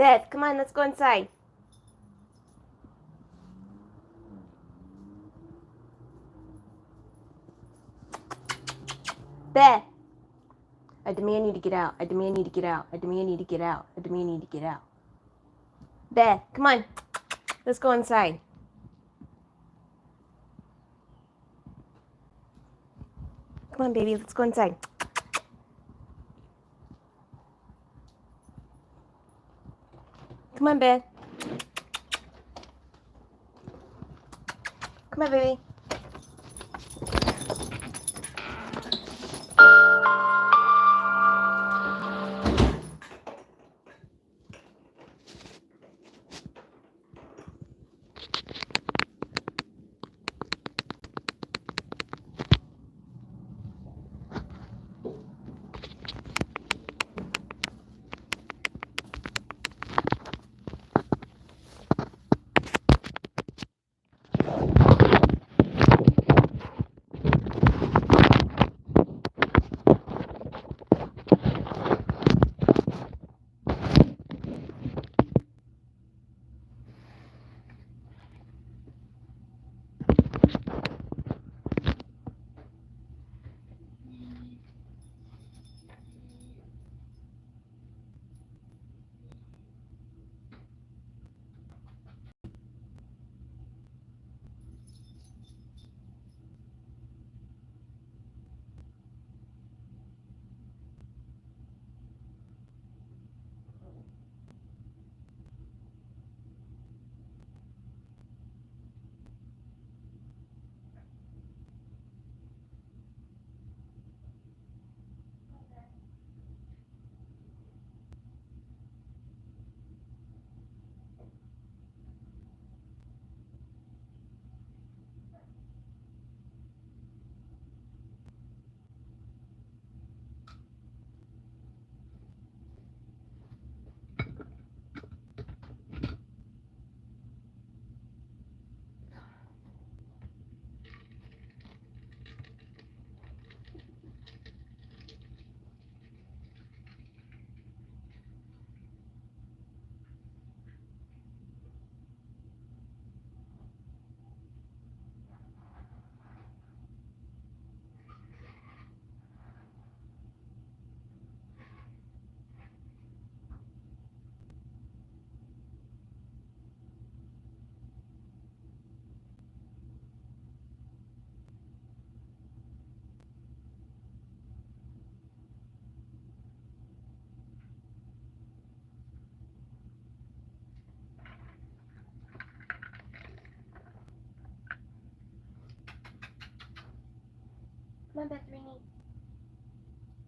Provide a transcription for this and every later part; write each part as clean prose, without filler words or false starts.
Beth, come on, let's go inside. Beth, I demand you to get out. I demand you to get out. I demand you to get out. I demand you to get out. Beth, come on. Let's go inside. Come on, baby. Let's go inside. Come on, Beth. Come on, baby. Come on, Beth, Rainy. Come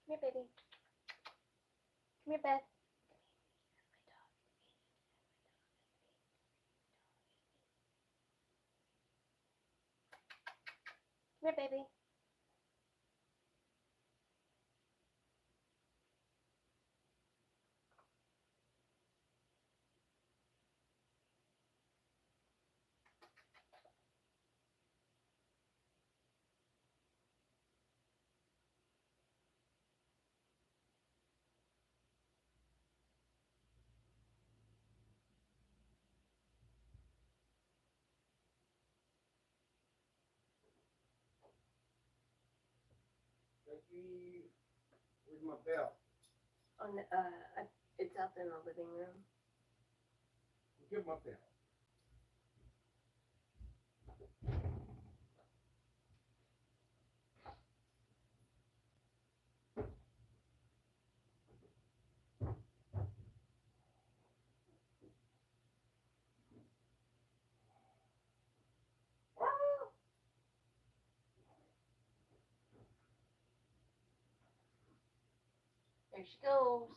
here, baby. Come here, Beth. Come here, baby. Becky, where's my belt? On the, it's out in the living room. Get my belt. There she goes.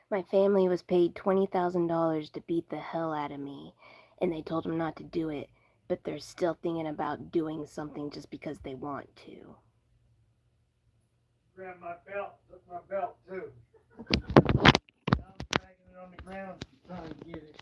My family was paid $20,000 to beat the hell out of me, and they told them not to do it, but they're still thinking about doing something just because they want to. Grab my belt. Took my belt too. I'm dragging it on the ground trying to get it.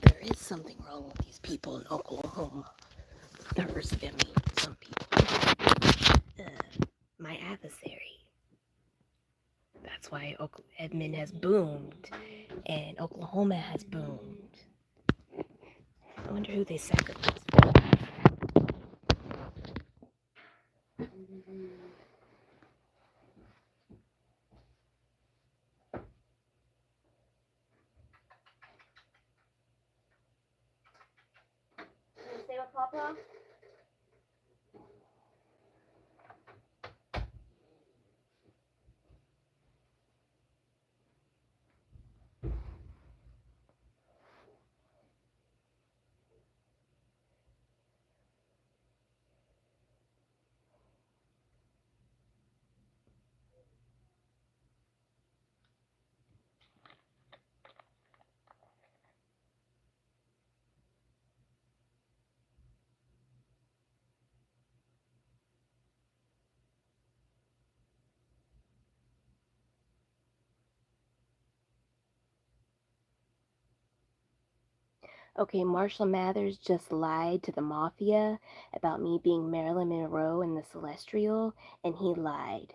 There is something wrong with these people in Oklahoma. Some people. My adversary. That's why Edmond has boomed and Oklahoma has boomed. I wonder who they sacrificed. Stay with Papa? Okay, Marshall Mathers just lied to the mafia about me being Marilyn Monroe in the Celestial, and he lied.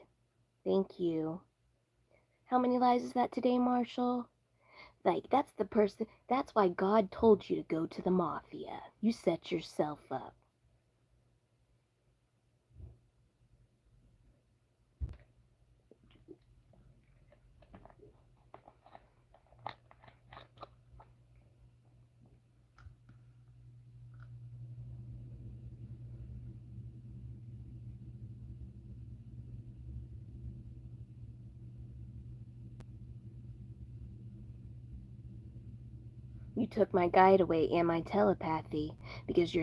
Thank you. How many lies is that today, Marshall? Like, that's why God told you to go to the mafia. You set yourself up. You took my guide away and my telepathy because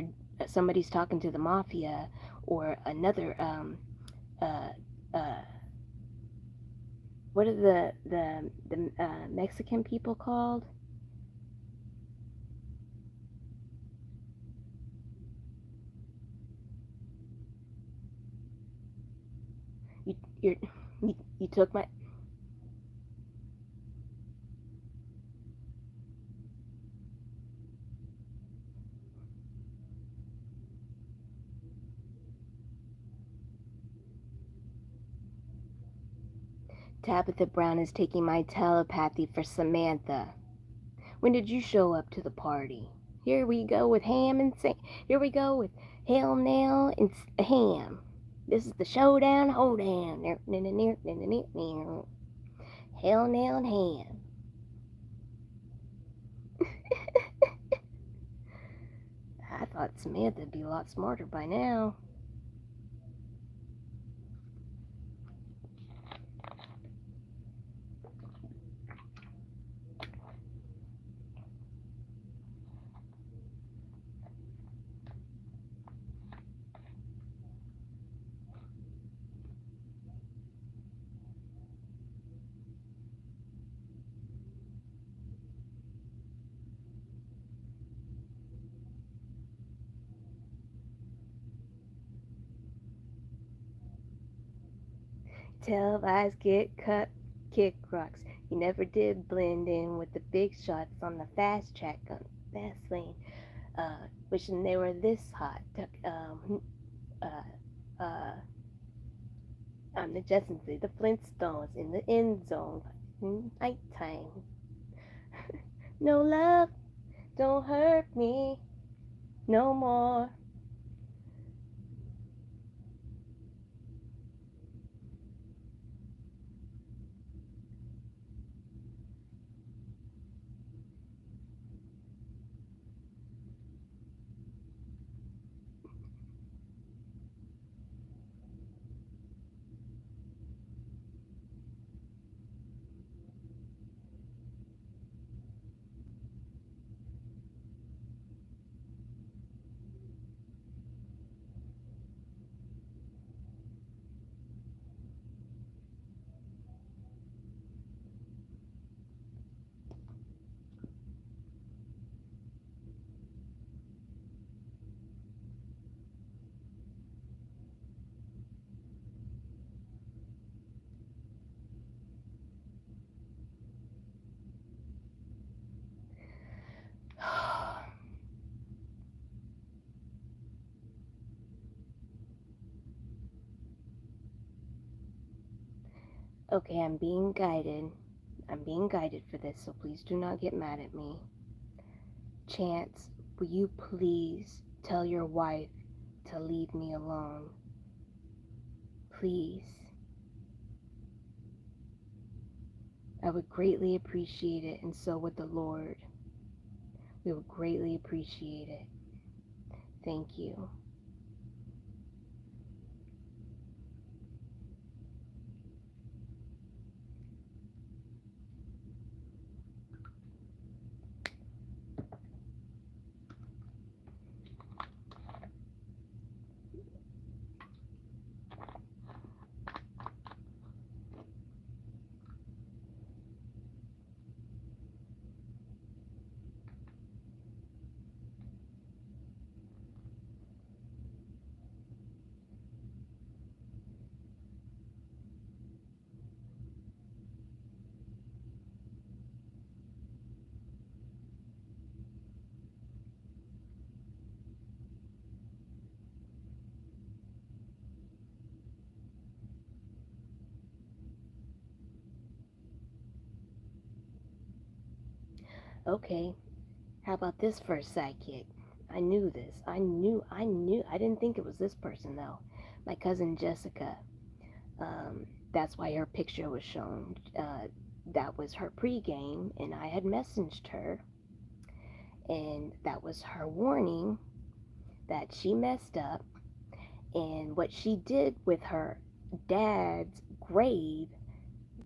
somebody's talking to the mafia or another what are the Mexican people called? You you took my Tabitha Brown is taking my telepathy for Samantha. When did you show up to the party? Here we go with ham and here we go with Hell Nail and ham. This is the showdown, hoedown. Hell Nail and ham. I thought Samantha would be a lot smarter by now. Tell lies, get cut, kick rocks. You never did blend in with the big shots on the fast track on the fast lane. Wishing they were this hot. Uh, uh, I'm the Jetsons, the Flintstones in the end zone. Nighttime. No love, don't hurt me no more. Okay, I'm being guided. I'm being guided for this, so please do not get mad at me. Chance, will you please tell your wife to leave me alone? Please. I would greatly appreciate it, and so would the Lord. We would greatly appreciate it. Thank you. Okay, how about this for a sidekick? I knew this. I didn't think it was this person though. My cousin Jessica. That's why her picture was shown. That was her pregame, and I had messaged her, and that was her warning that she messed up. And what she did with her dad's grave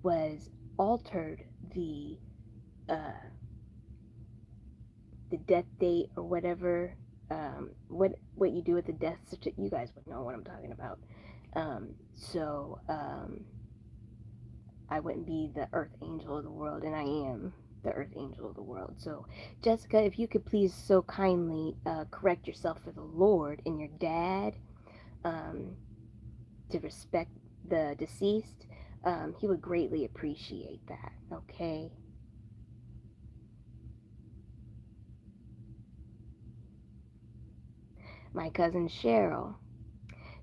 was altered uh, the death date or whatever. What you do with the death certificate? You guys would know what I'm talking about. So I wouldn't be the earth angel of the world, and I am the earth angel of the world. So, Jessica, if you could please so kindly correct yourself for the Lord and your dad, um, to respect the deceased, he would greatly appreciate that. Okay. My cousin Cheryl,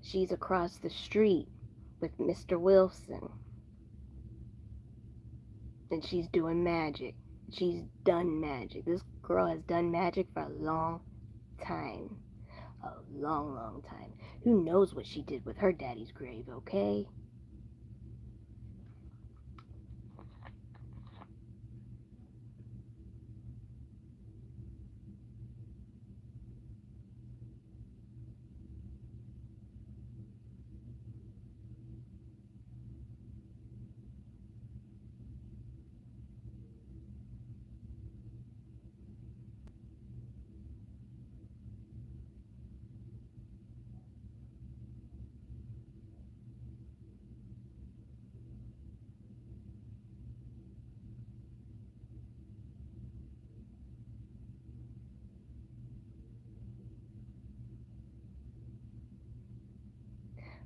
she's across the street with Mr. Wilson, and she's doing magic. She's done magic. This girl has done magic for a long time. A long, long time. Who knows what she did with her daddy's grave, okay?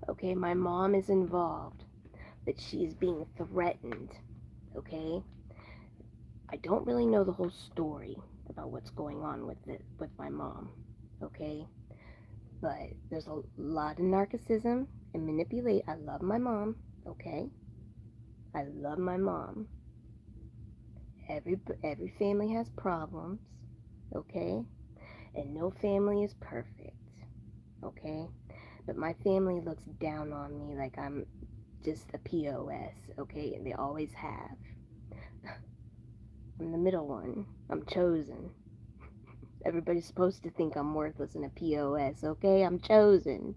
Okay, my mom is involved. that she is being threatened, okay? I don't really know the whole story about what's going on with my mom, okay? But there's a lot of narcissism and manipulate. I love my mom, okay? I love my mom. Every family has problems, okay? And no family is perfect, okay? But my family looks down on me like I'm just a POS, okay? And they always have. I'm the middle one. I'm chosen. Everybody's supposed to think I'm worthless and a POS, okay? I'm chosen.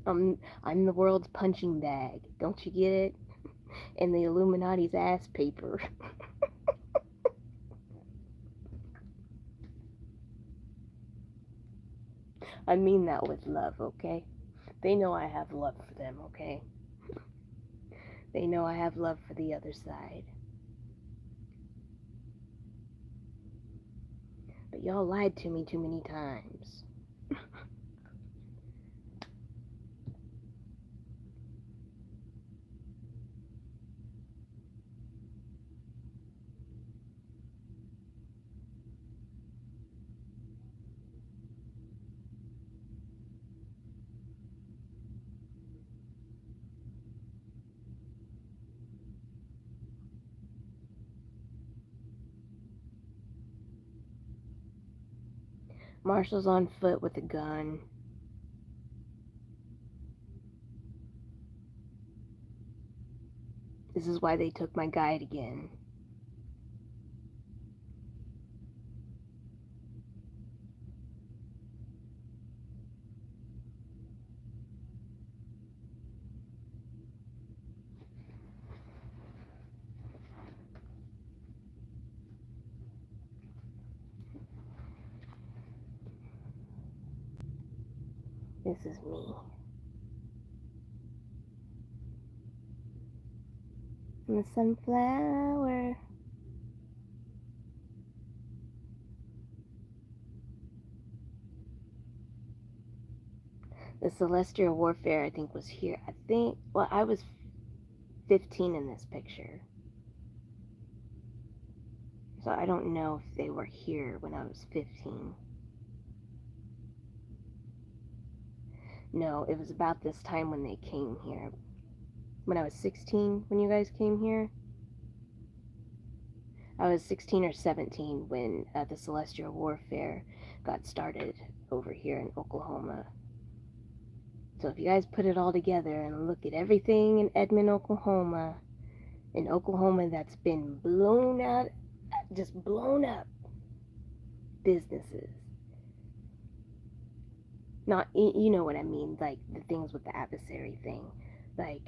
I'm the world's punching bag. Don't you get it? And the Illuminati's ass paper. I mean that with love, okay? They know I have love for them, okay? They know I have love for the other side. But y'all lied to me too many times. Marshall's on foot with a gun. This is why they took my guide again. This is me. I'm a sunflower. The celestial warfare, I think, was here. Well, I was 15 in this picture. So I don't know if they were here when I was 15. No, it was about this time when they came here. When I was 16, when you guys came here. I was 16 or 17 when the celestial warfare got started over here in Oklahoma. So if you guys put it all together and look at everything in Edmond, Oklahoma, that's been blown out, just blown up businesses. Not, you know what I mean, like the things with the adversary thing. Like,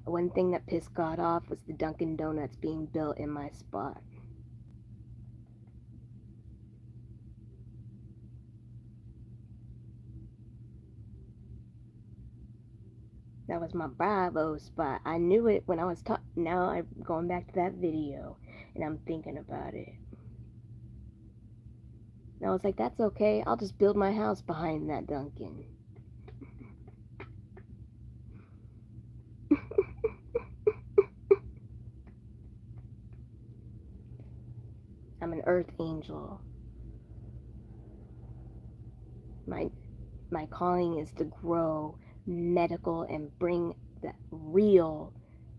one thing that pissed God off was the Dunkin' Donuts being built in my spot. That was my Bravo spot. I knew it when I was now I'm going back to that video and I'm thinking about it. And I was like, that's okay. I'll just build my house behind that Dunkin'. I'm an earth angel. My calling is to grow medical and bring the real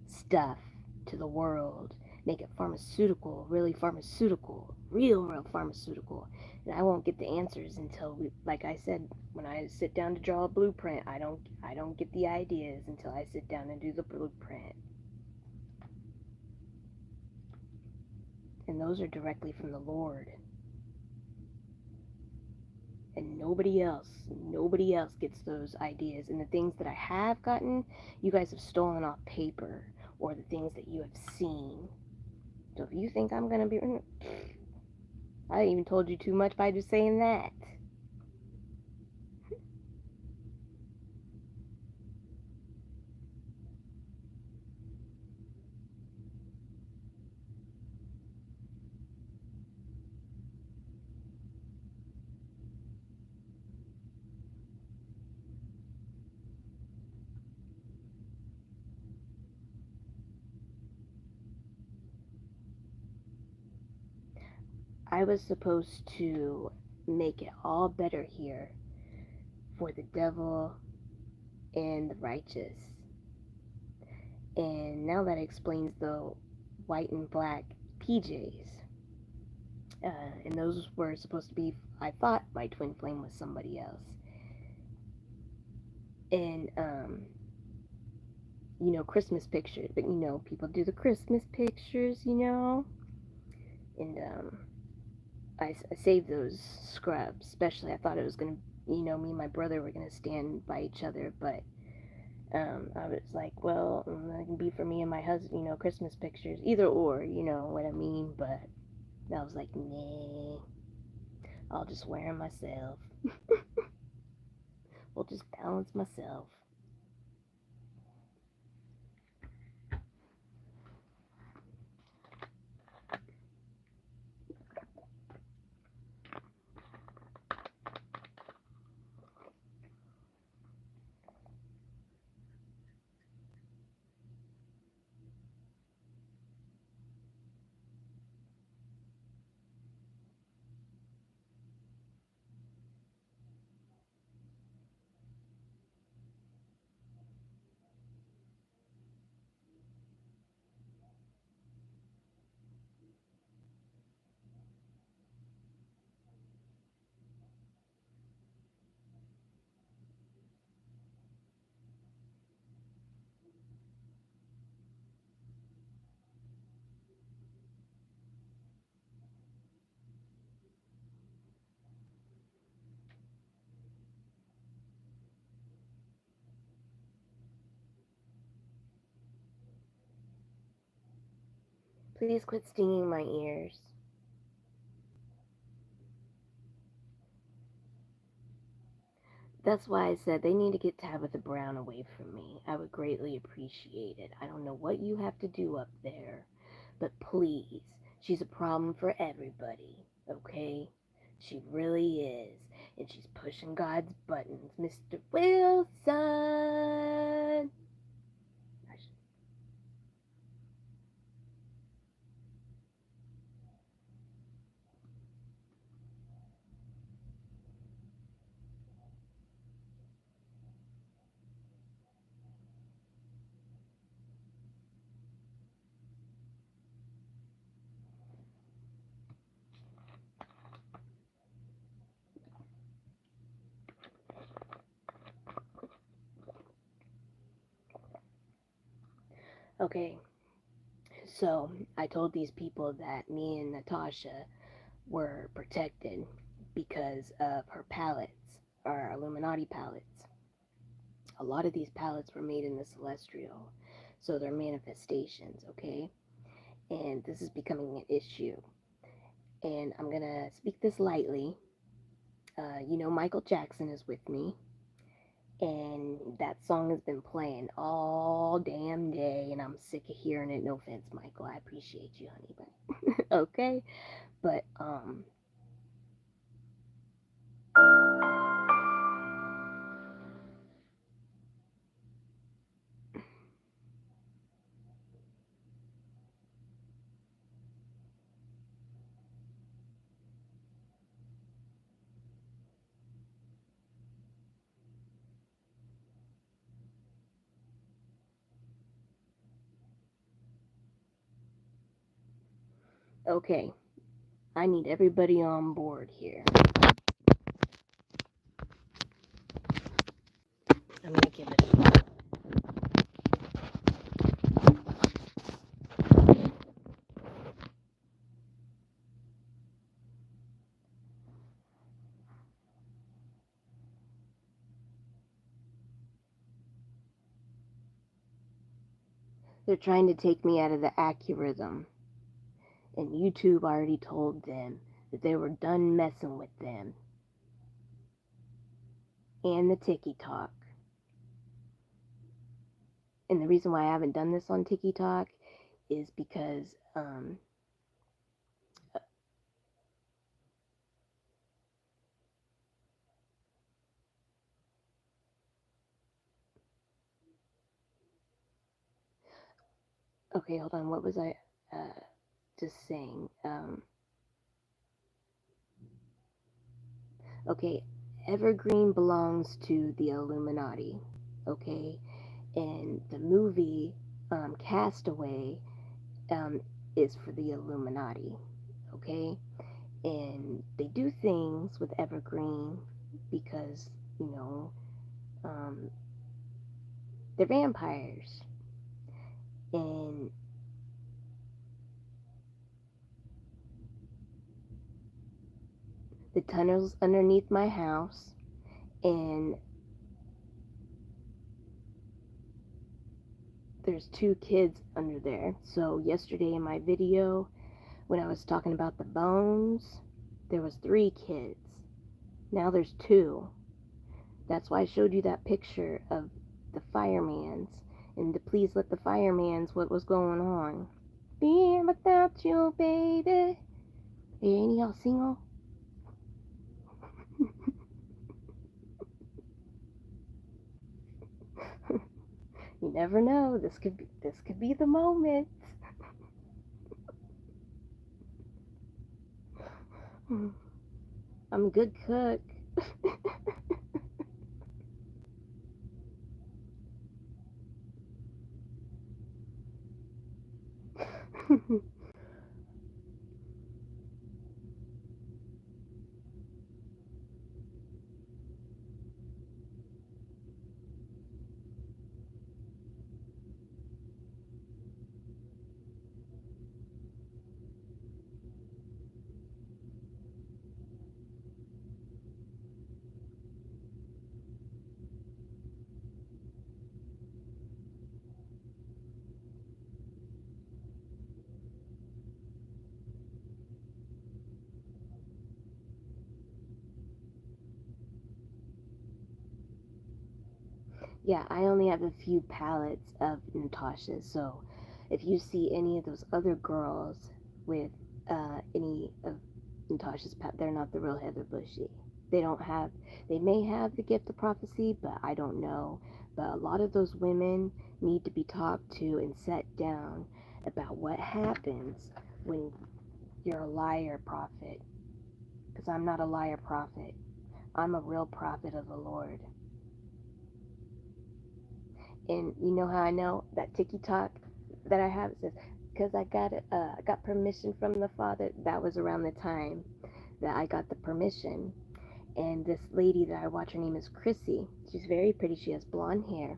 stuff to the world. Make it pharmaceutical, really pharmaceutical, real pharmaceutical. And I won't get the answers until like I said, when I sit down to draw a blueprint, I don't get the ideas until I sit down and do the blueprint. And those are directly from the Lord. And nobody else gets those ideas. And the things that I have gotten, you guys have stolen off paper, or the things that you have seen. So if you think I'm gonna be, I even told you too much by just saying that. I was supposed to make it all better here for the devil and the righteous. And now that explains the white and black PJs. And those were supposed to be, I thought my twin flame was somebody else. And, Christmas pictures, but people do the Christmas pictures, And I saved those scrubs, especially I thought it was going to, me and my brother were going to stand by each other, but I was like, well, that can be for me and my husband, Christmas pictures, either or, you know what I mean. But I was like, nah, I'll just wear them myself. We'll just balance myself. Please quit stinging my ears. That's why I said they need to get Tabitha Brown away from me. I would greatly appreciate it. I don't know what you have to do up there, but please, she's a problem for everybody, okay? She really is. And she's pushing God's buttons. Mr. Wilson! Okay, so I told these people that me and Natasha were protected because of her palettes, our Illuminati palettes. A lot of these palettes were made in the celestial, so they're manifestations, okay? And this is becoming an issue. And I'm gonna speak this lightly. Michael Jackson is with me, and that song has been playing all damn day, and I'm sick of hearing it. No offense, Michael, I appreciate you, honey, but okay. But okay, I need everybody on board here. I'm gonna give it a They're trying to take me out of the algorithm, and YouTube already told them that they were done messing with them and the TikTok. And the reason why I haven't done this on TikTok is because okay, hold on. What was I just saying? Okay, Evergreen belongs to the Illuminati. Okay, and the movie Castaway um, is for the Illuminati. Okay, and they do things with Evergreen because you know um, they're vampires, and the tunnels underneath my house, and there's two kids under there. So yesterday in my video, when I was talking about the bones, there was three kids. Now there's two. That's why I showed you that picture of the fireman's and to please let the fireman's what was going on. Being without you, baby. Are any of y'all single? You never know. This could be the moment. I'm a good cook. Yeah, I only have a few palettes of Natasha's, so if you see any of those other girls with any of Natasha's they're not the real Heather Bushey. They don't have, they may have the gift of prophecy, but I don't know. But a lot of those women need to be talked to and set down about what happens when you're a liar prophet. Because I'm not a liar prophet, I'm a real prophet of the Lord. And you know how I know that TikTok that I have, it says, because I got permission from the Father. That was around the time that I got the permission. And this lady that I watch, her name is Chrissy. She's very pretty. She has blonde hair.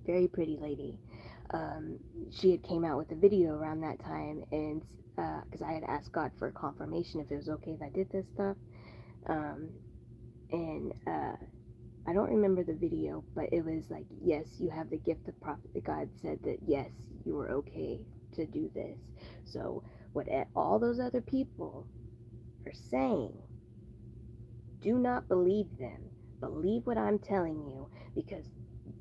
Very pretty lady. Um, she had came out with a video around that time, and because I had asked God for a confirmation if it was okay if I did this stuff. Um, and I don't remember the video, but it was like, yes, you have the gift of prophet. God said that, yes, you were okay to do this. So, what all those other people are saying, do not believe them. Believe what I'm telling you, because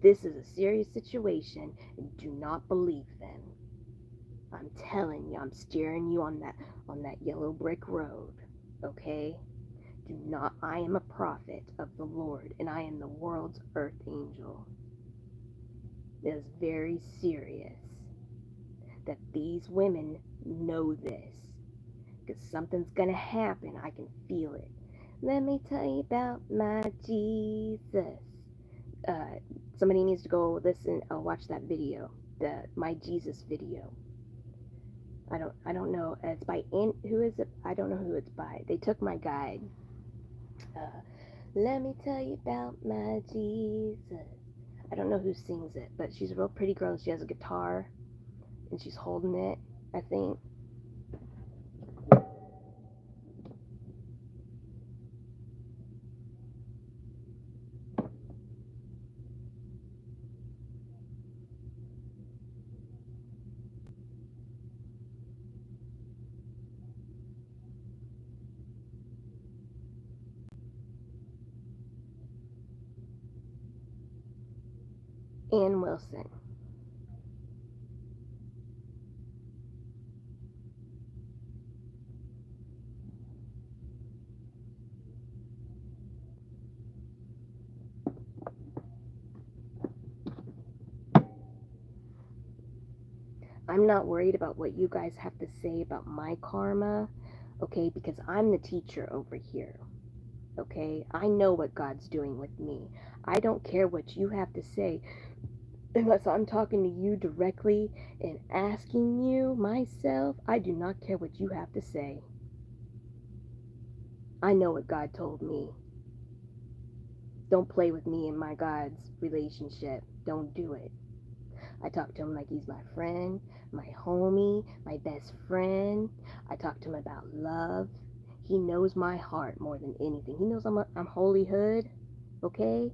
this is a serious situation, and do not believe them. I'm telling you, I'm steering you on that yellow brick road, okay? Do not, I am a prophet of the Lord, and I am the world's earth angel. It is very serious that these women know this, because something's gonna happen. I can feel it. Let me tell you about my Jesus. Uh, Somebody needs to go listen or watch that video, the My Jesus video. I don't know. It's by who is it? I don't know who it's by. They took my guide. Uh, Let me tell you about my Jesus. I don't know who sings it, but she's a real pretty girl. She has a guitar and she's holding it, I think. Ann Wilson. I'm not worried about what you guys have to say about my karma, okay, because I'm the teacher over here. Okay? I know what God's doing with me. I don't care what you have to say unless I'm talking to you directly and asking you myself. I do not care what you have to say. I know what God told me. Don't play with me and my God's relationship. Don't do it. I talk to him like he's my friend, my homie, my best friend. I talk to him about love. He knows my heart more than anything. He knows I'm holy hood. Okay?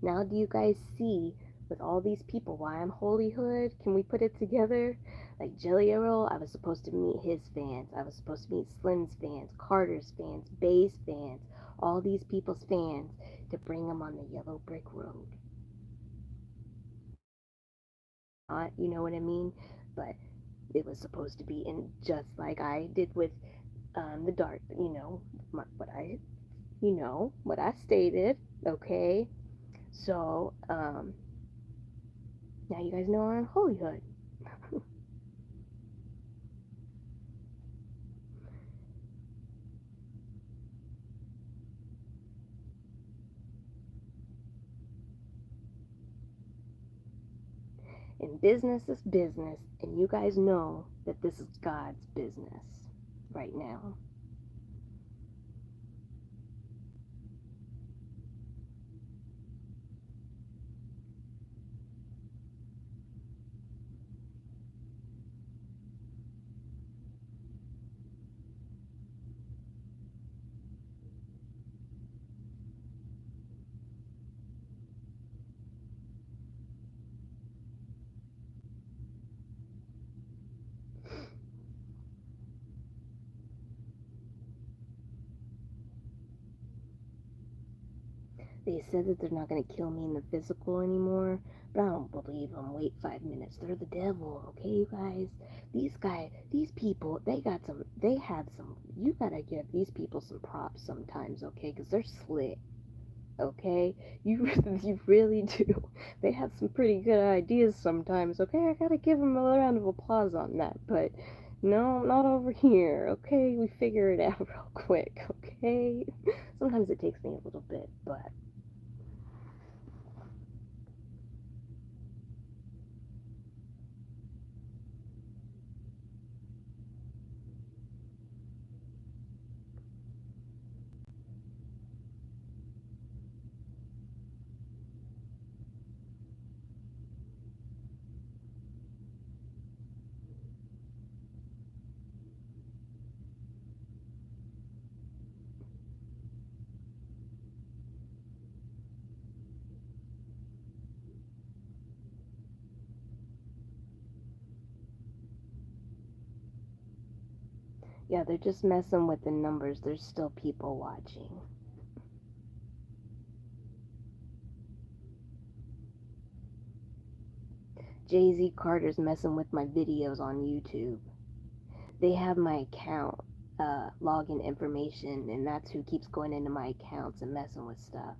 Now do you guys see with all these people why I'm holy hood? Can we put it together? Like Jelly Roll, I was supposed to meet his fans. I was supposed to meet Slim's fans, Carter's fans, Bay's fans, all these people's fans to bring them on the yellow brick road. You know what I mean? But it was supposed to be, and just like I did with the dark, what I stated. Okay, so now you guys know I'm holy hood. And business is business, and you guys know that this is God's business right now. They said that they're not going to kill me in the physical anymore, but I don't believe them. Wait 5 minutes. They're the devil, okay, you guys? These people, they have some, you gotta give these people some props sometimes, okay? Because they're slick, okay? You, you really do. They have some pretty good ideas sometimes, okay? I gotta give them a round of applause on that, but no, not over here, okay? We figure it out real quick, okay? Sometimes it takes me a little bit, but yeah, they're just messing with the numbers. There's still people watching. Jay-Z Carter's messing with my videos on YouTube. They have my account login information, and that's who keeps going into my accounts and messing with stuff.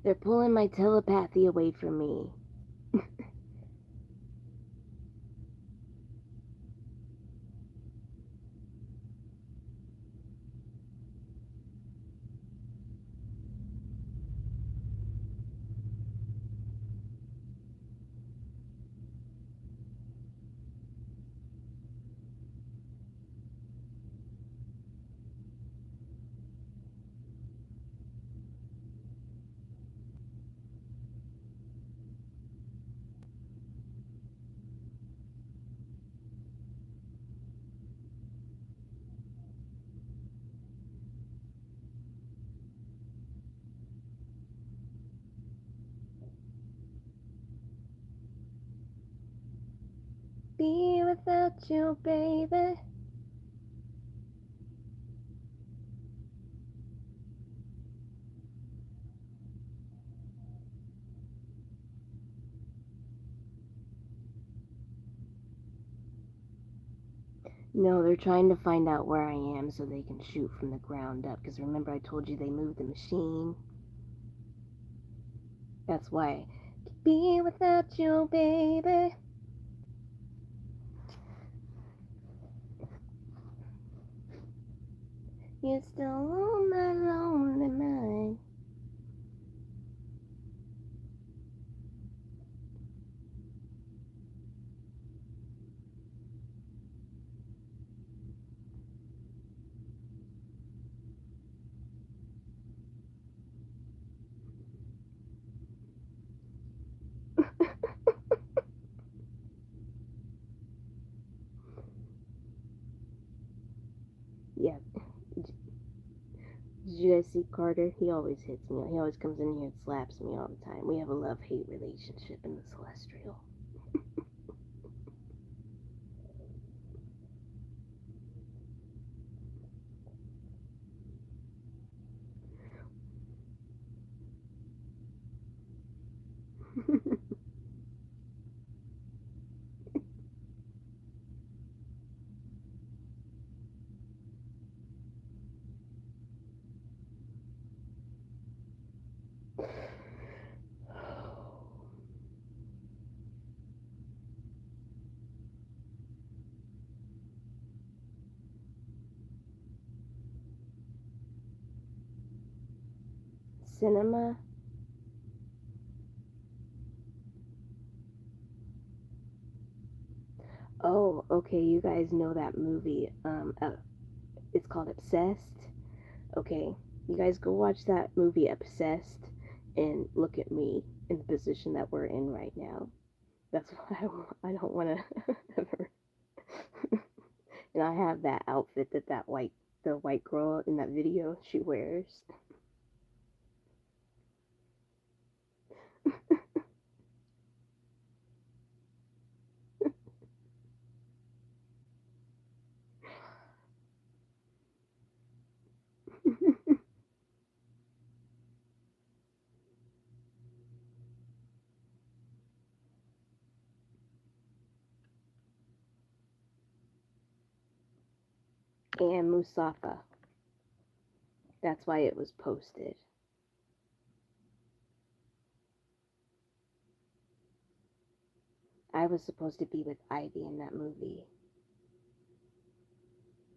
They're pulling my telepathy away from me. without you, baby. No, they're trying to find out where I am so they can shoot from the ground up. Because remember, I told you they moved the machine? That's why. Be without you, baby. You're still on my lonely mind. Yeah. Did you guys see Carter? He always hits me. He always comes in here and slaps me all the time. We have a love-hate relationship in the Celestial. Cinema? Oh, okay. You guys know that movie. It's called Obsessed. Okay, you guys go watch that movie Obsessed and look at me in the position that we're in right now. That's why I don't want to ever. And I have that outfit the white girl in that video she wears. And Musafa. That's why it was posted. I was supposed to be with Ivy in that movie.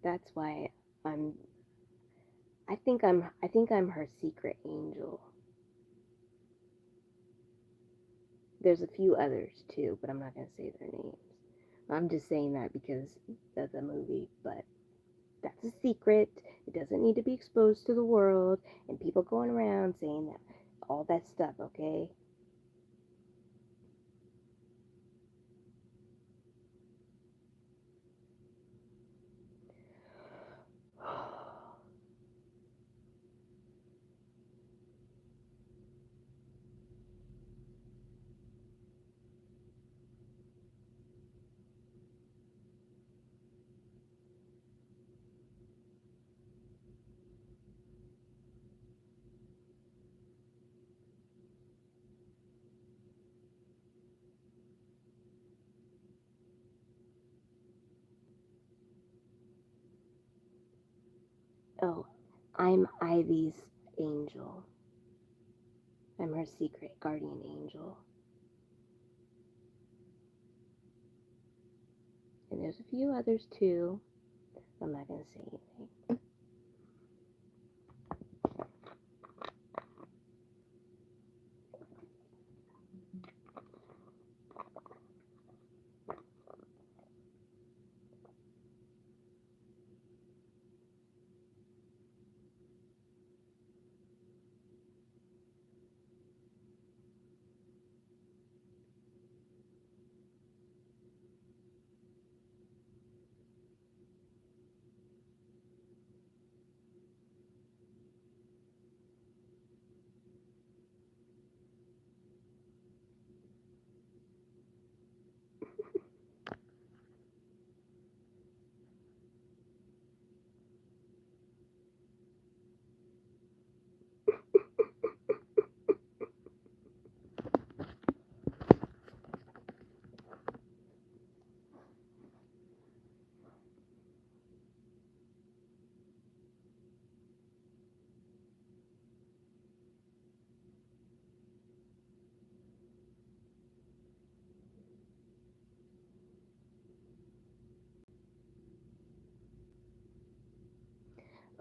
That's why I'm I think I'm her secret angel. There's a few others too, but I'm not going to say their names. I'm just saying that because of the movie, but that's a secret. It doesn't need to be exposed to the world and people going around saying that all that stuff, okay? Oh, I'm Ivy's angel. I'm her secret guardian angel. And there's a few others too. I'm not going to say anything.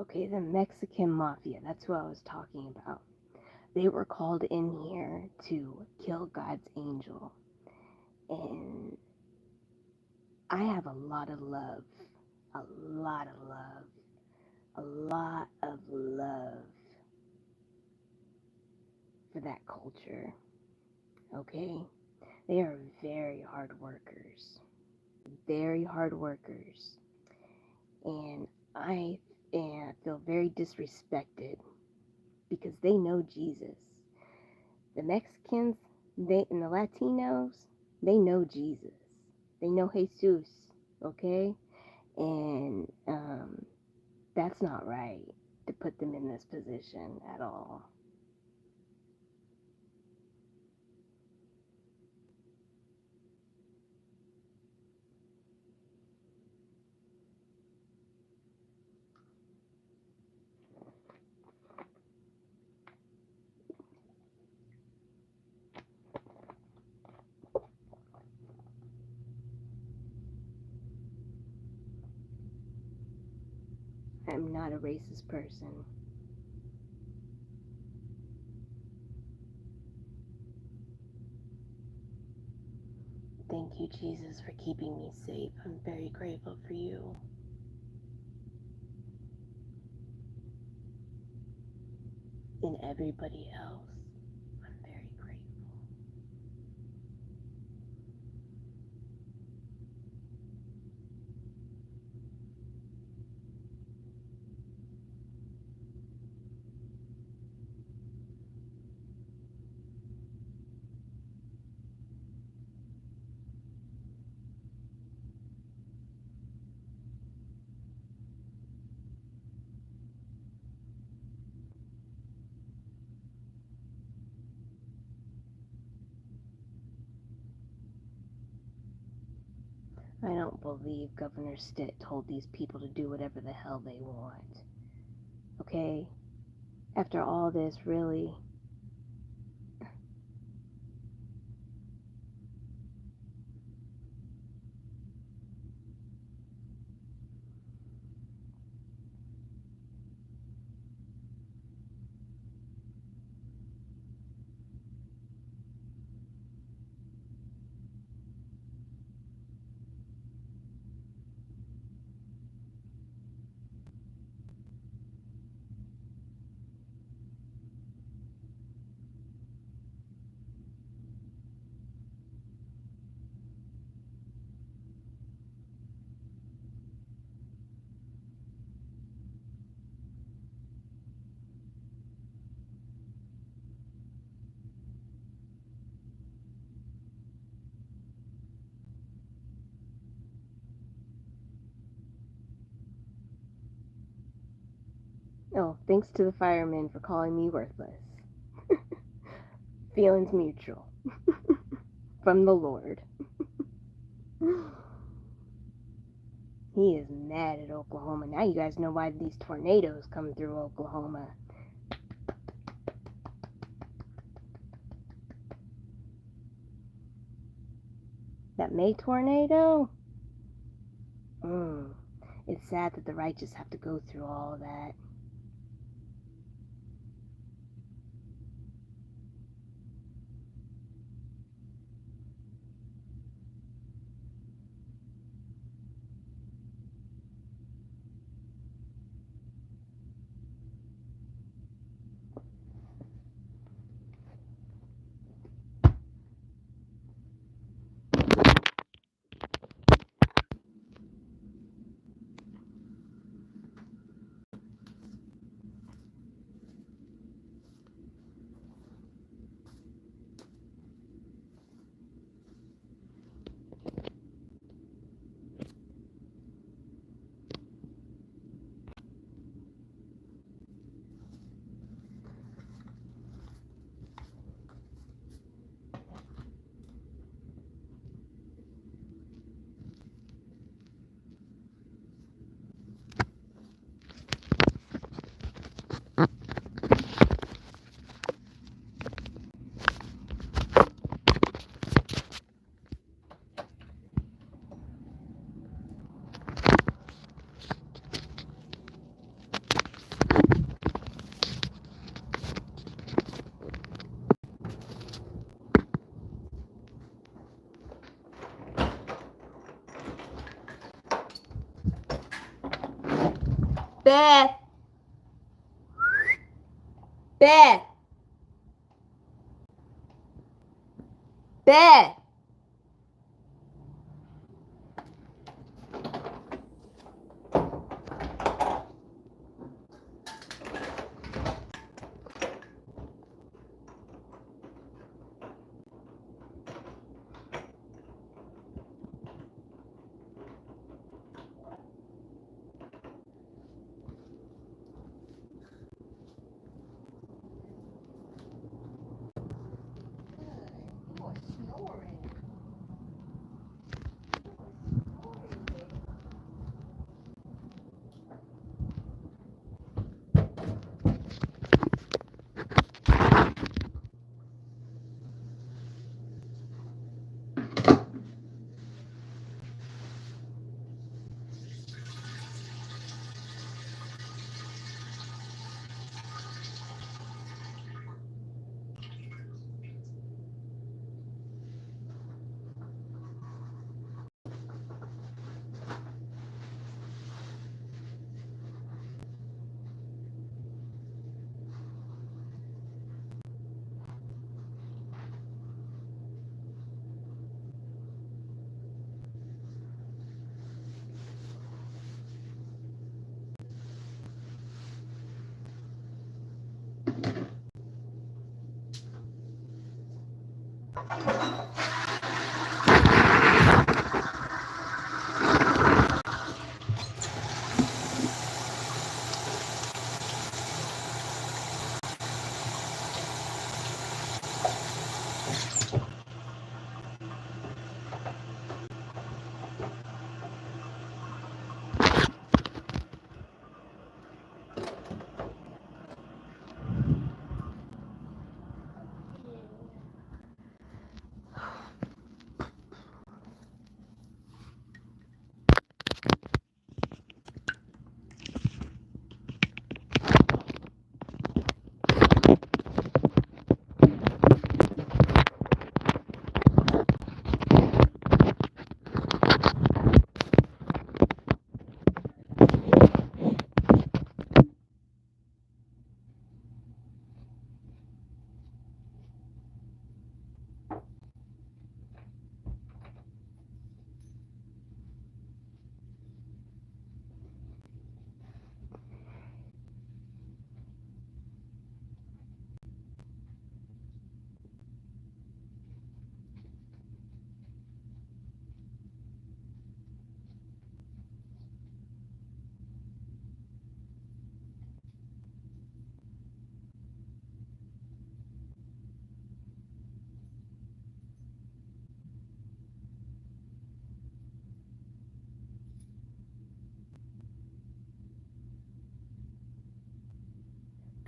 Okay, the Mexican mafia, that's who I was talking about. They were called in here to kill God's angel. And I have a lot of love, a lot of love, a lot of love for that culture. Okay? They are very hard workers. Very hard workers. And I feel very disrespected because they know Jesus. The Mexicans, they and the Latinos, they know Jesus. They know Jesus, okay? And that's not right to put them in this position at all. I'm not a racist person. Thank you, Jesus, for keeping me safe. I'm very grateful for you. And everybody else. I'm very grateful. I don't believe Governor Stitt told these people to do whatever the hell they want. Okay? After all this, really, oh, thanks to the firemen for calling me worthless. Feelings mutual. From the Lord. He is mad at Oklahoma. Now you guys know why these tornadoes come through Oklahoma. That May tornado? Mm. It's sad that the righteous have to go through all of that. Beth! Beth! Beth!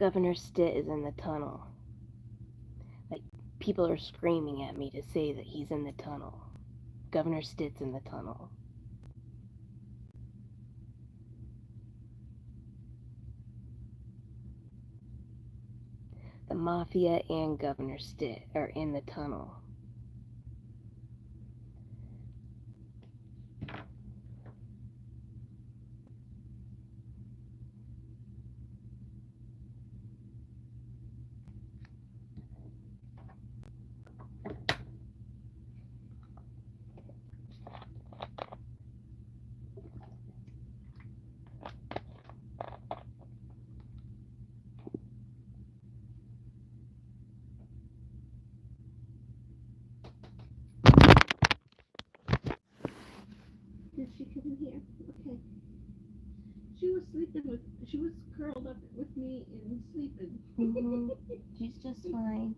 Governor Stitt is in the tunnel. Like, people are screaming at me to say that he's in the tunnel. Governor Stitt's in the tunnel. The Mafia and Governor Stitt are in the tunnel. Did she come in here? Okay. She was curled up with me and sleeping. Mm-hmm. She's just fine.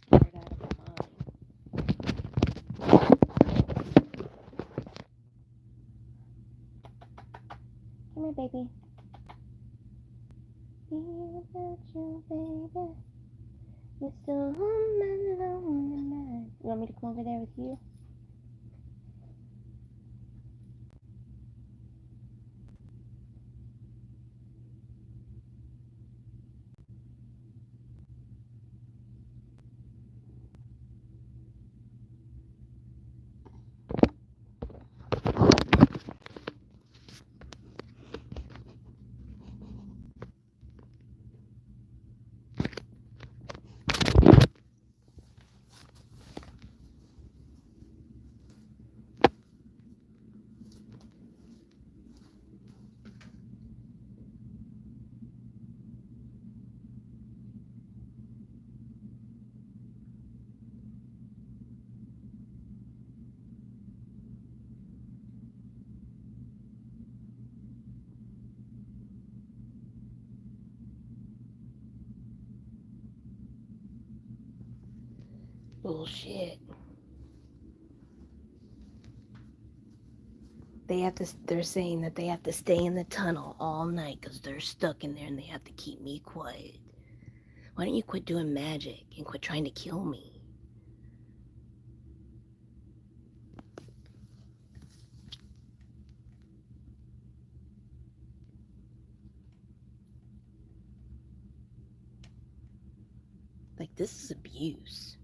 Scared out of her mind. Come here, baby. Without you, baby. You're still home alone tonight. You want me to come over there with you? Bullshit. They're saying that they have to stay in the tunnel all night because they're stuck in there and they have to keep me quiet. Why don't you quit doing magic and quit trying to kill me? Like, this is abuse.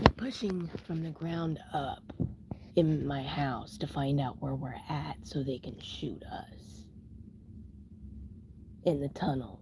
They're pushing from the ground up in my house to find out where we're at so they can shoot us in the tunnel.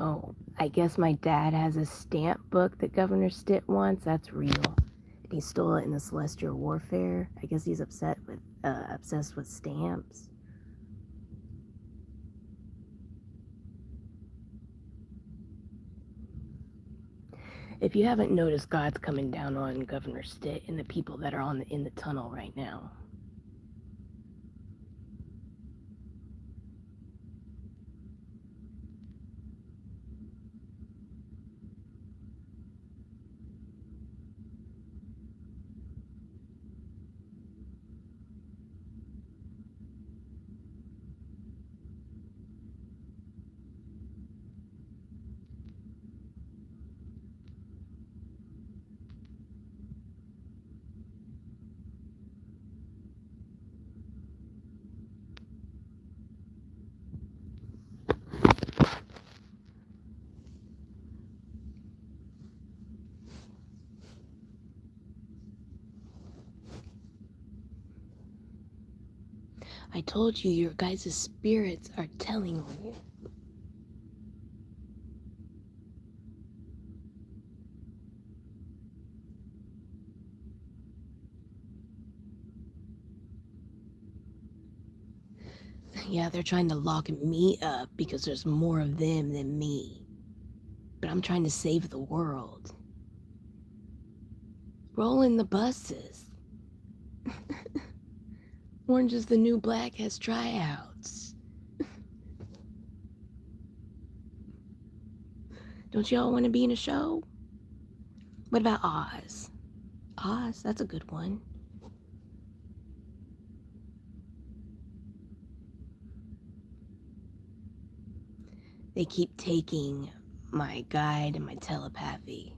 Oh, I guess my dad has a stamp book that Governor Stitt wants. That's real. He stole it in the Celestial Warfare. I guess he's obsessed with stamps. If you haven't noticed, God's coming down on Governor Stitt and the people that are in the tunnel right now. I told you your guys' spirits are telling you. Yeah, they're trying to lock me up because there's more of them than me. But I'm trying to save the world. Roll in the buses. Orange is the New Black has tryouts. Don't y'all want to be in a show? What about Oz? Oz, that's a good one. They keep taking my guide and my telepathy.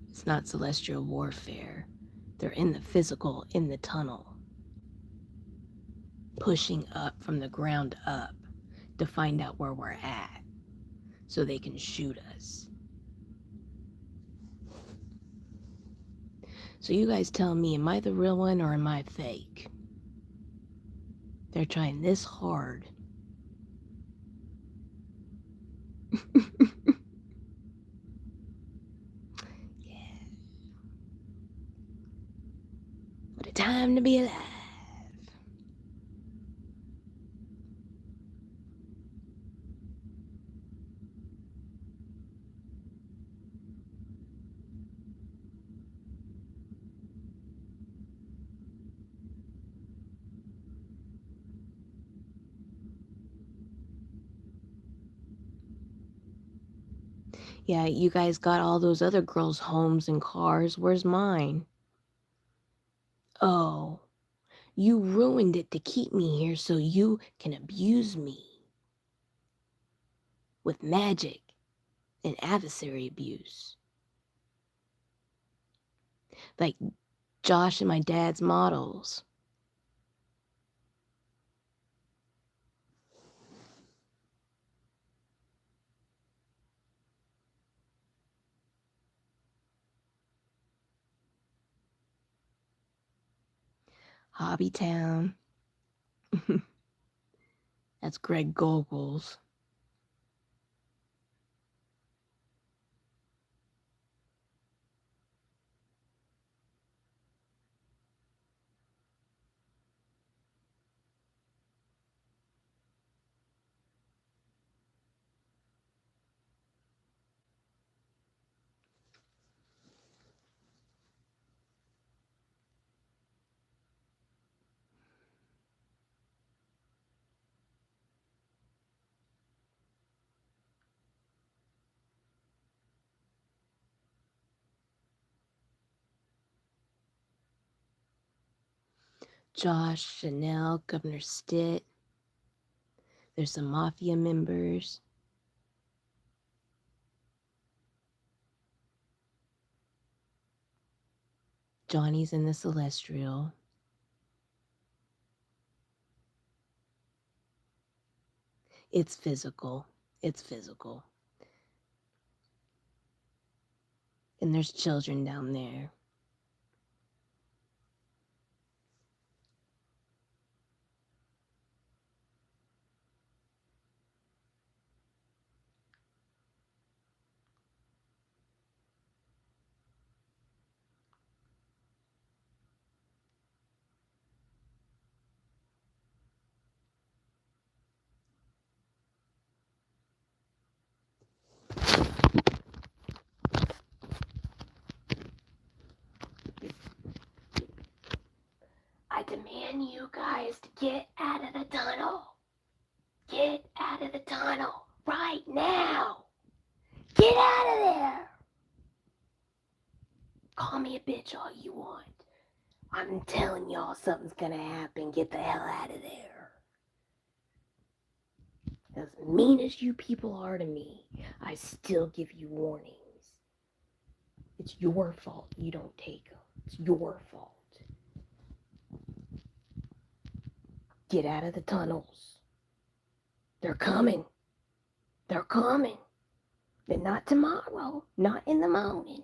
It's not celestial warfare. They're in the physical, in the tunnel, pushing up from the ground up to find out where we're at so they can shoot us. So you guys tell me, am I the real one or am I fake? They're trying this hard. Yeah. What a time to be alive. Yeah, you guys got all those other girls' homes and cars. Where's mine? Oh, you ruined it to keep me here so you can abuse me with magic and adversary abuse. Like Josh and my dad's models. Hobbytown. That's Greg Googles. Josh, Chanel, Governor Stitt. There's some mafia members. Johnny's in the Celestial. It's physical. It's physical. And there's children down there. I demand you guys to get out of the tunnel. Get out of the tunnel right now. Get out of there. Call me a bitch all you want. I'm telling y'all something's gonna happen. Get the hell out of there. As mean as you people are to me, I still give you warnings. It's your fault you don't take them. It's your fault. Get out of the tunnels. They're coming. They're coming. But not tomorrow. Not in the morning.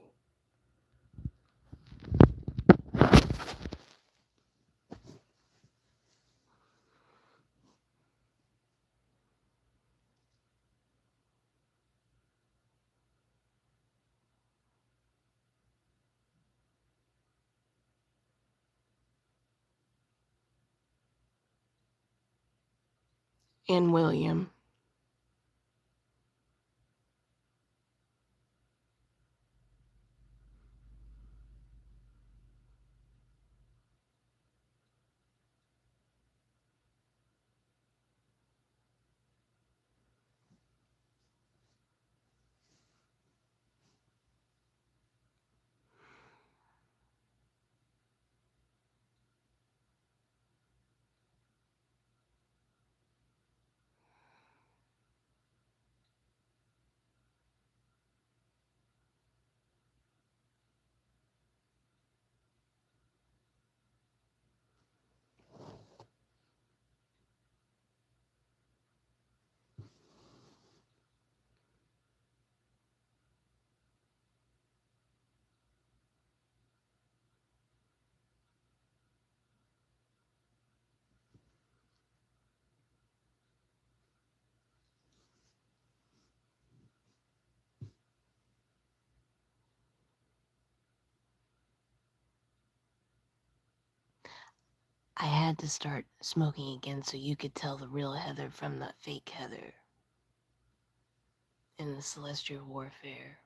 And William. I had to start smoking again so you could tell the real Heather from the fake Heather in the celestial warfare.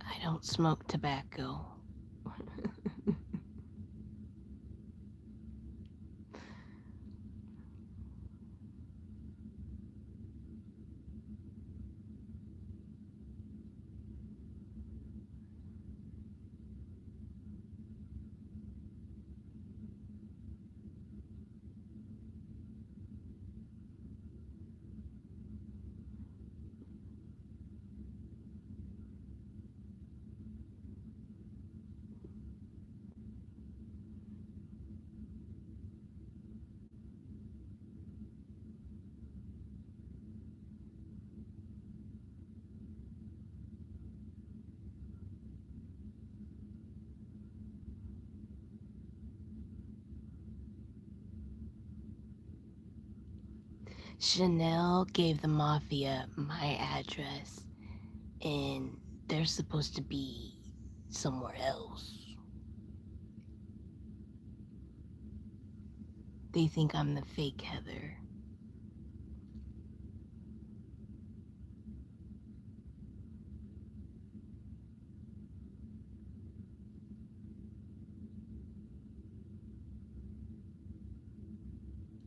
I don't smoke tobacco. Chanel gave the mafia my address, and they're supposed to be somewhere else. They think I'm the fake Heather.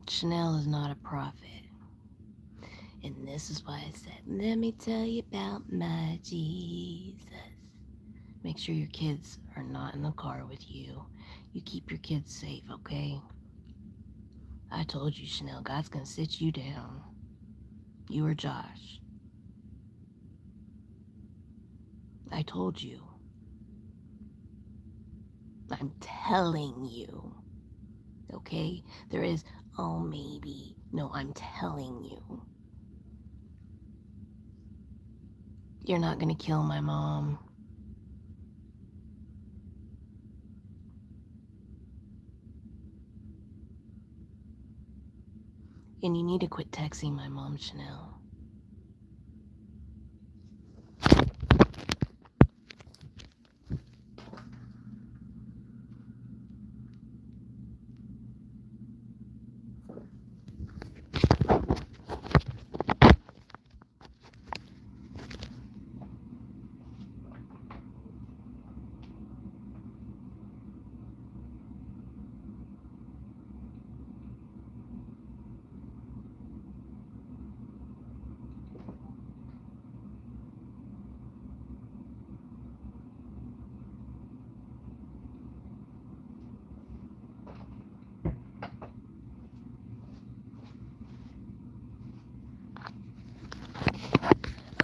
Chanel is not a prophet. And this is why I said, let me tell you about my Jesus. Make sure your kids are not in the car with you. You keep your kids safe, okay? I told you, Chanel, God's gonna sit you down. You or Josh. I told you. I'm telling you, okay? There is, oh, maybe. No, I'm telling you. You're not gonna kill my mom. And you need to quit texting my mom, Chanel.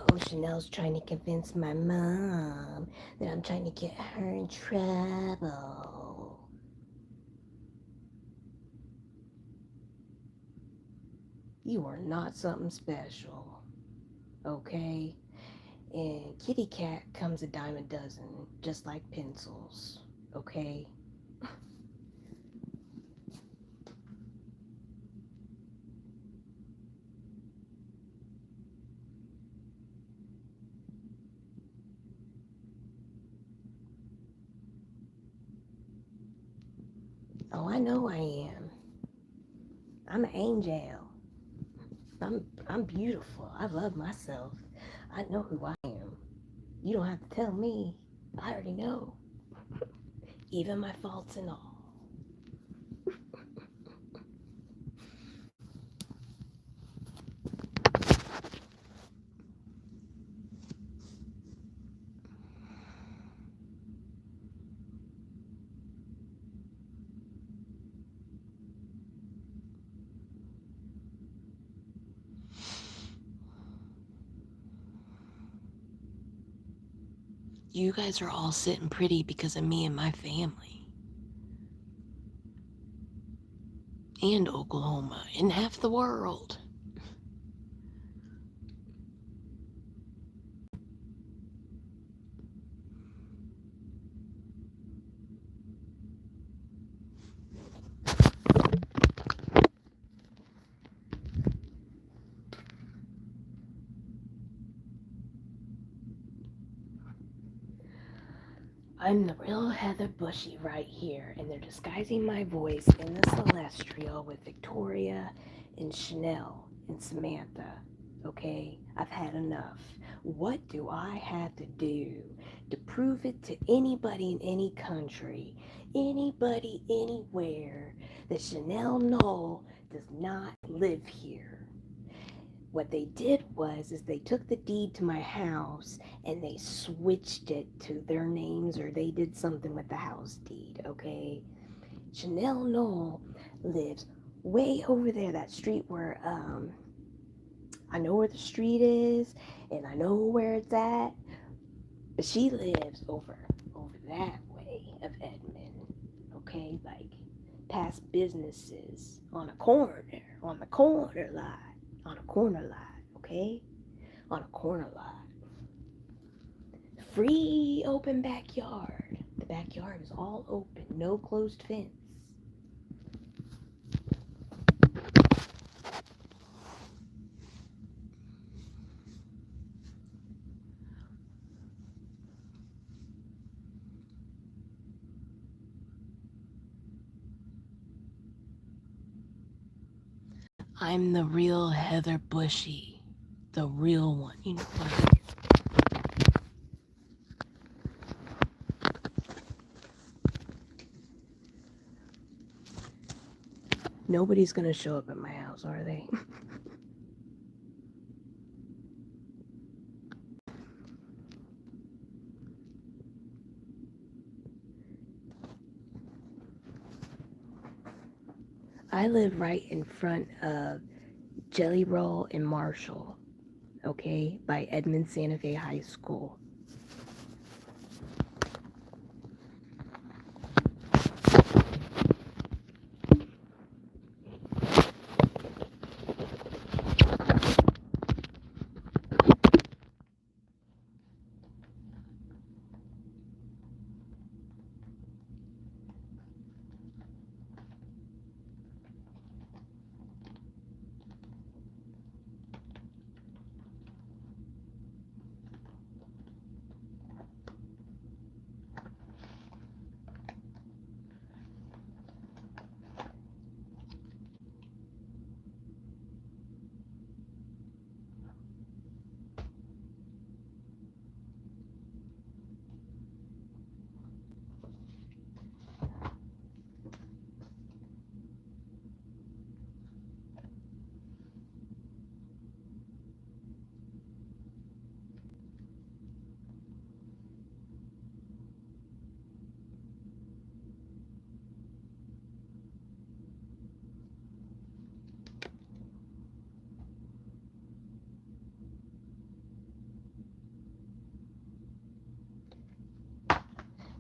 Oh, Chanel's trying to convince my mom that I'm trying to get her in trouble. You are not something special, okay? And kitty cat comes a dime a dozen, just like pencils, okay? Oh, I know I am. I'm an angel. I'm beautiful. I love myself. I know who I am. You don't have to tell me. I already know. Even my faults and all. You guys are all sitting pretty because of me and my family. and Oklahoma and half the world. I'm the real Heather Bushey right here, and they're disguising my voice in the Celestial with Victoria and Chanel and Samantha. Okay, I've had enough. What do I have to do to prove it to anybody in any country, anybody anywhere, that Chanel Knoll does not live here? What they did was is they took the deed to my house and they switched it to their names, or they did something with the house deed. Okay, Chanel Knoll lives way over there, that street where I know where the street is and I know where it's at, but she lives over that way of Edmond. Okay, like past businesses on the corner lot, on a corner lot. Okay, on a corner lot. Free open backyard. The backyard is all open, no closed fence. I'm the real Heather Bushey. The real one. You know what? Nobody's gonna show up at my house, are they? I live right in front of Jelly Roll and Marshall, okay, by Edmond Santa Fe High School.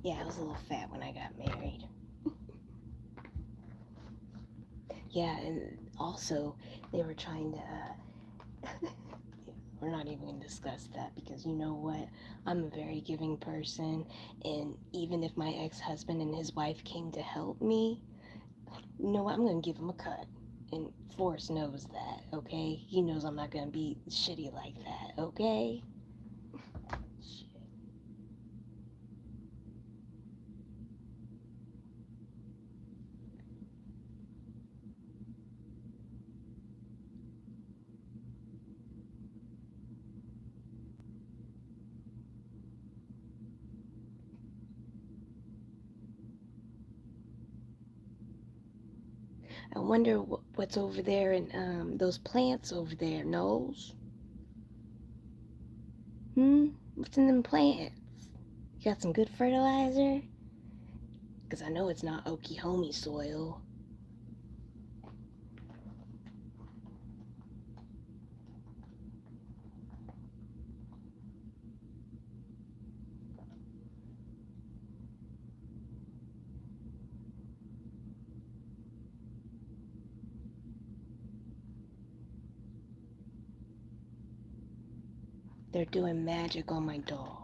Yeah, I was a little fat when I got married. Yeah, and also they were trying to. We're not even going to discuss that because you know what? I'm a very giving person, and even if my ex husband and his wife came to help me, you know what? I'm going to give him a cut. And Forrest knows that, okay? He knows I'm not going to be shitty like that, okay? Shit. I wonder what's over there in those plants over there, Knowles? What's in them plants? You got some good fertilizer? Because I know it's not Oklahoma soil. They're doing magic on my dog.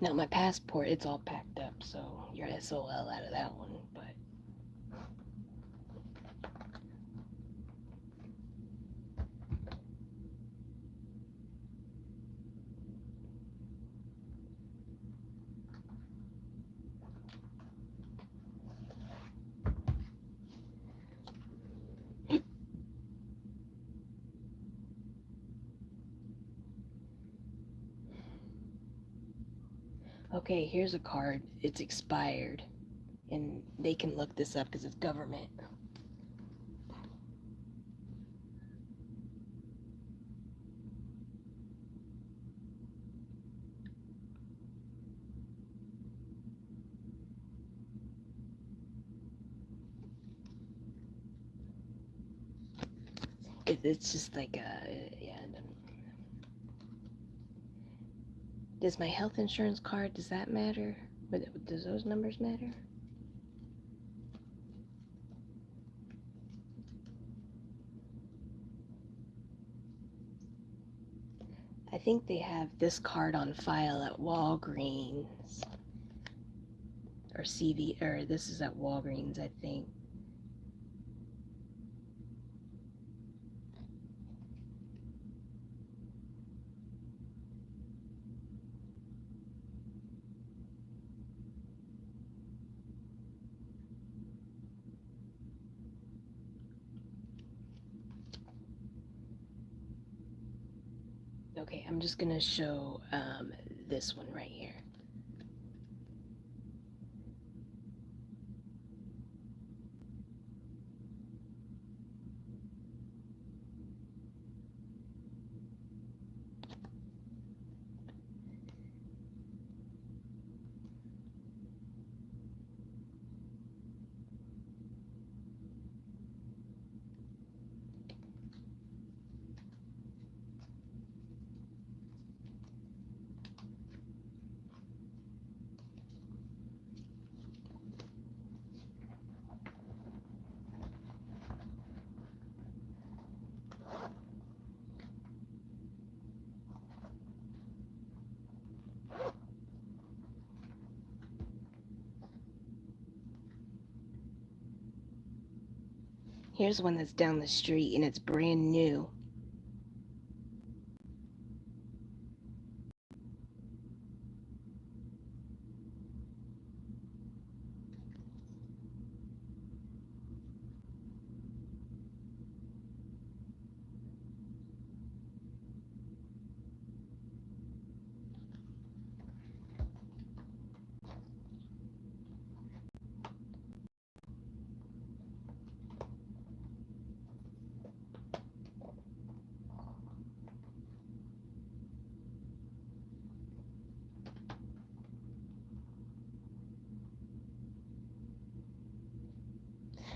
Now my passport, it's all packed up, so you're SOL out of that one. But okay, here's a card. It's expired, and they can look this up because it's government. It's just like yeah. Does my health insurance card, does that matter? Does those numbers matter? I think they have this card on file at Walgreens or CV, or this is at Walgreens, I think. Okay, I'm just gonna show this one right here. Here's one that's down the street and it's brand new.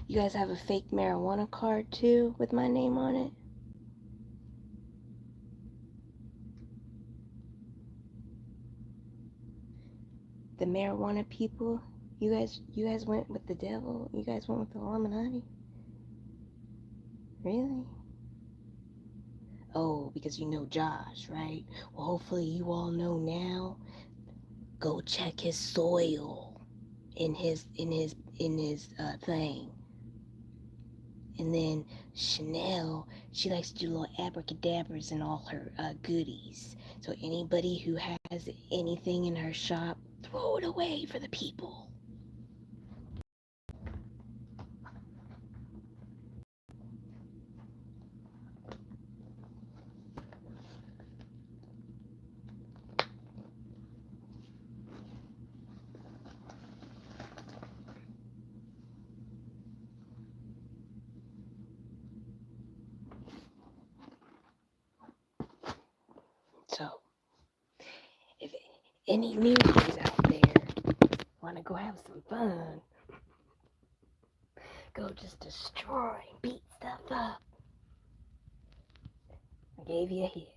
You guys have a fake marijuana card too with my name on it? The marijuana people? You guys went with the devil? You guys went with the Illuminati? Really? Oh, because you know Josh, right? Well, hopefully you all know now. Go check his soil in his thing. And then Chanel, she likes to do little abracadabras in all her goodies. So anybody who has anything in her shop, throw it away for the people. Any newbies out there want to go have some fun? Go just destroy, beat stuff up. I gave you a hit.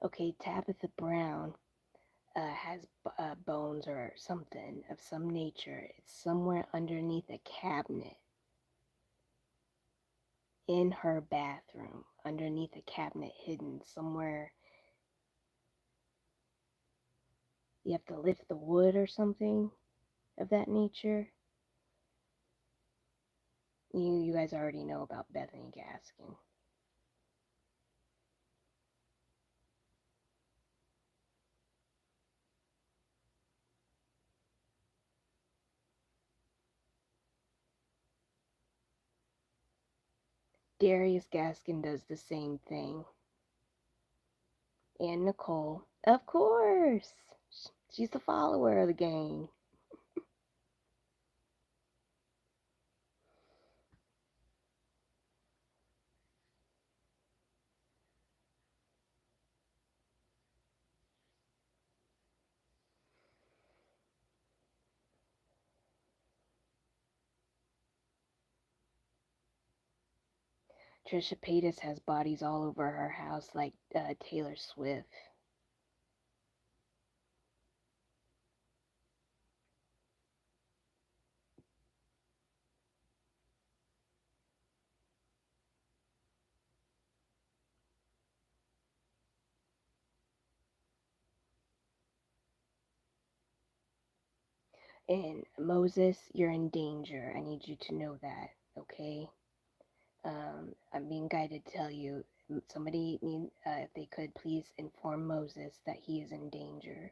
Okay, Tabitha Brown has bones or something of some nature. It's somewhere underneath a cabinet in her bathroom, underneath a cabinet hidden somewhere. You have to lift the wood or something of that nature. You guys already know about Bethany Gaskin. Darius Gaskin does the same thing. And Nicole, of course. She's the follower of the gang. Trisha Paytas has bodies all over her house like Taylor Swift. And Moses, you're in danger. I need you to know that, okay? I'm being guided to tell you. Somebody need, if they could please inform Moses that he is in danger.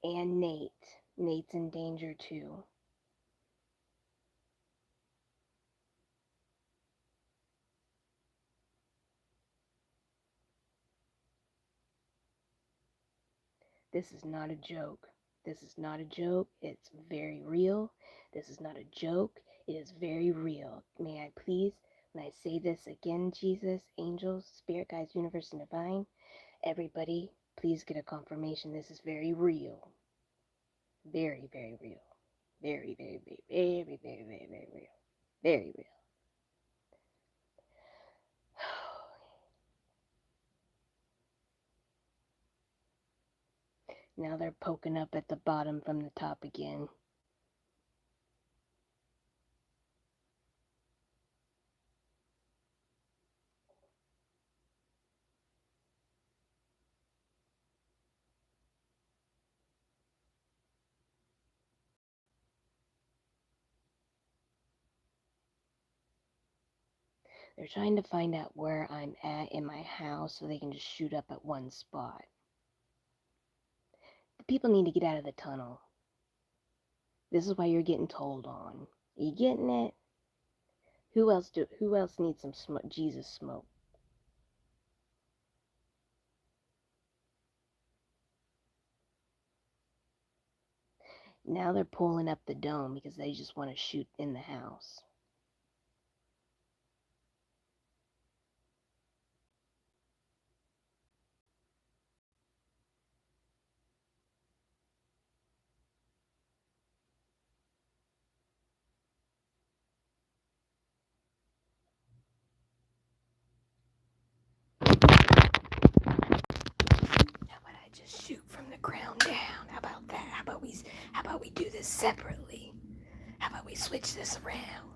And Nate. Nate's in danger too. This is not a joke. This is not a joke. It's very real. This is not a joke. It is very real. May I please, when I say this again, Jesus, angels, spirit guides, universe, and divine, everybody, please get a confirmation. This is very real. Very, very real. Very, very, very, very, very, very, very real. Very real. Now they're poking up at the bottom from the top again. They're trying to find out where I'm at in my house so they can just shoot up at one spot. The people need to get out of the tunnel. This is why you're getting told on. Are you getting it? Who else needs some Jesus smoke? Now they're pulling up the dome because they just want to shoot in the house. How about I just shoot from the ground down? How about that? How about we do this separately? How about we switch this around?